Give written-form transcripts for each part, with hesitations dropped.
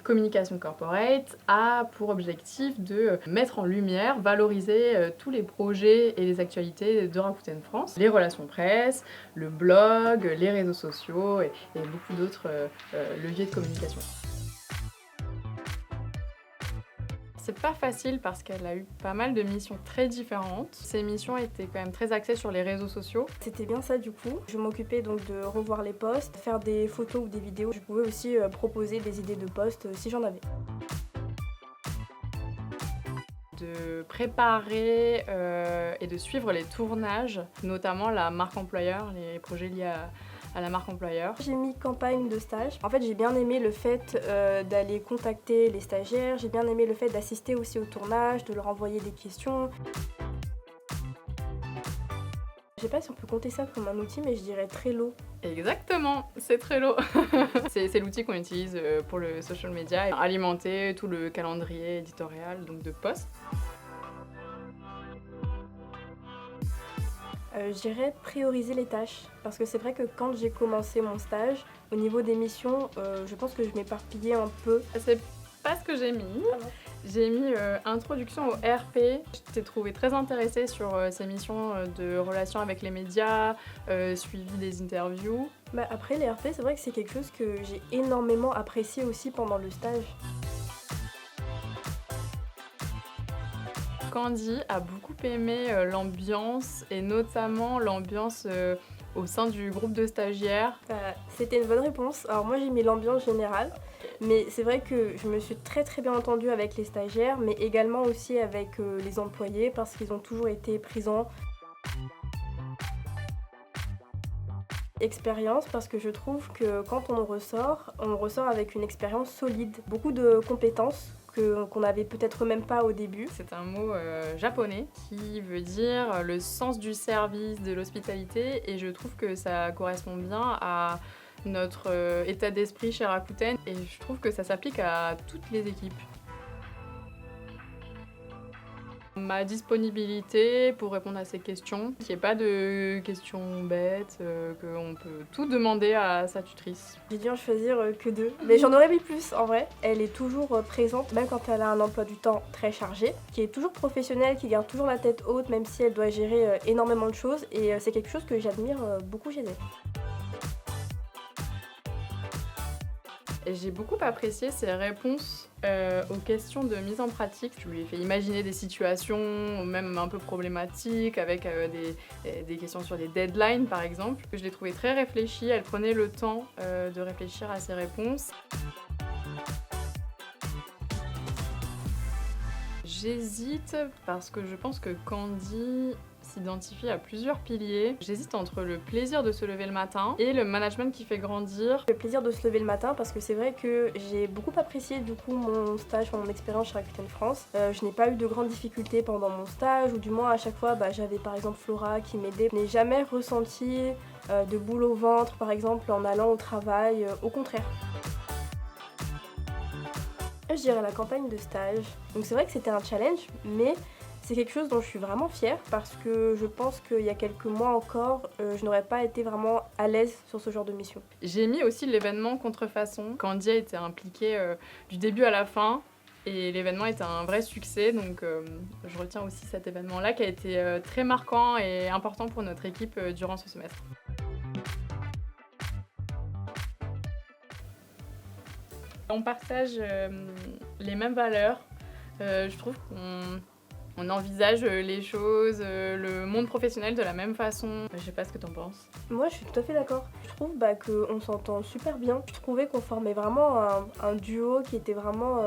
Communication Corporate a pour objectif de mettre en lumière, valoriser tous les projets et les actualités de Rakuten France, les relations presse, le blog, les réseaux sociaux et beaucoup d'autres leviers de communication. C'est pas facile parce qu'elle a eu pas mal de missions très différentes. Ces missions étaient quand même très axées sur les réseaux sociaux. C'était bien ça du coup. Je m'occupais donc de revoir les posts, faire des photos ou des vidéos. Je pouvais aussi proposer des idées de posts si j'en avais. De préparer et de suivre les tournages, notamment la marque employeur, les projets liés à la marque employeur. J'ai mis campagne de stage. En fait, j'ai bien aimé le fait d'aller contacter les stagiaires, j'ai bien aimé le fait d'assister aussi au tournage, de leur envoyer des questions. Je sais pas si on peut compter ça comme un outil, mais je dirais Trello. Exactement, c'est Trello. C'est l'outil qu'on utilise pour le social media et alimenter tout le calendrier éditorial donc de posts. Je dirais prioriser les tâches, parce que c'est vrai que quand j'ai commencé mon stage, au niveau des missions, je pense que je m'éparpillais un peu. C'est pas ce que j'ai mis. J'ai mis introduction au RP. Je t'ai trouvé très intéressée sur ces missions de relations avec les médias, suivi des interviews. Après les RP, c'est vrai que c'est quelque chose que j'ai énormément apprécié aussi pendant le stage. Candy a beaucoup aimé l'ambiance et notamment l'ambiance au sein du groupe de stagiaires. C'était une bonne réponse. Alors moi j'ai mis l'ambiance générale, mais c'est vrai que je me suis très bien entendue avec les stagiaires, mais également aussi avec les employés parce qu'ils ont toujours été présents. Expérience parce que je trouve que quand on ressort avec une expérience solide, beaucoup de compétences qu'on n'avait peut-être même pas au début. C'est un mot japonais qui veut dire le sens du service, de l'hospitalité, et je trouve que ça correspond bien à notre état d'esprit chez Rakuten et je trouve que ça s'applique à toutes les équipes. Ma disponibilité pour répondre à ces questions, qu'il n'y ait pas de questions bêtes, qu'on peut tout demander à sa tutrice. J'ai dû en choisir que 2, mais j'en aurais mis plus en vrai. Elle est toujours présente, même quand elle a un emploi du temps très chargé, qui est toujours professionnelle, qui garde toujours la tête haute, même si elle doit gérer énormément de choses, et c'est quelque chose que j'admire beaucoup chez elle. J'ai beaucoup apprécié ses réponses aux questions de mise en pratique. Je lui ai fait imaginer des situations, même un peu problématiques, avec des questions sur des deadlines par exemple. Je l'ai trouvée très réfléchie, elle prenait le temps de réfléchir à ses réponses. J'hésite parce que je pense que Candy s'identifie à plusieurs piliers. J'hésite entre le plaisir de se lever le matin et le management qui fait grandir. Le plaisir de se lever le matin parce que c'est vrai que j'ai beaucoup apprécié du coup mon stage, mon expérience chez Rakuten France. Je n'ai pas eu de grandes difficultés pendant mon stage, ou du moins à chaque fois j'avais par exemple Flora qui m'aidait. Je n'ai jamais ressenti de boule au ventre par exemple en allant au travail, au contraire. Je dirais la campagne de stage. Donc c'est vrai que c'était un challenge, mais c'est quelque chose dont je suis vraiment fière parce que je pense qu'il y a quelques mois encore, je n'aurais pas été vraiment à l'aise sur ce genre de mission. J'ai mis aussi l'événement Contrefaçon. Candy a été impliquée du début à la fin et l'événement était un vrai succès, donc je retiens aussi cet événement-là qui a été très marquant et important pour notre équipe durant ce semestre. On partage les mêmes valeurs. Je trouve qu'on envisage les choses, le monde professionnel de la même façon. Je sais pas ce que t'en penses. Moi, je suis tout à fait d'accord. Je trouve qu'on s'entend super bien. Je trouvais qu'on formait vraiment un duo qui était vraiment,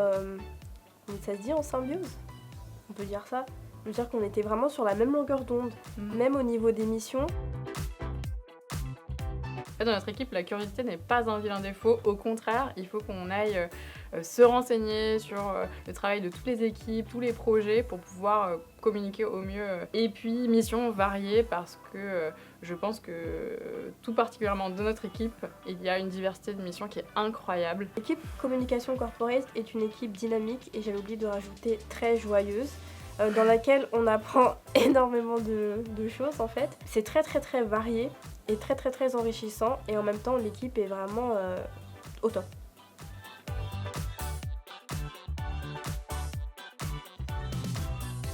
ça se dit, en symbiose. On peut dire ça. Je veux dire qu'on était vraiment sur la même longueur d'onde, même au niveau des missions. Dans notre équipe, la curiosité n'est pas un vilain défaut. Au contraire, il faut qu'on aille se renseigner sur le travail de toutes les équipes, tous les projets pour pouvoir communiquer au mieux. Et puis, missions variées parce que je pense que tout particulièrement de notre équipe, il y a une diversité de missions qui est incroyable. L'équipe Communication Corporate est une équipe dynamique et j'avais oublié de rajouter très joyeuse, dans laquelle on apprend énormément de choses en fait. C'est très varié et très enrichissant et en même temps l'équipe est vraiment au top.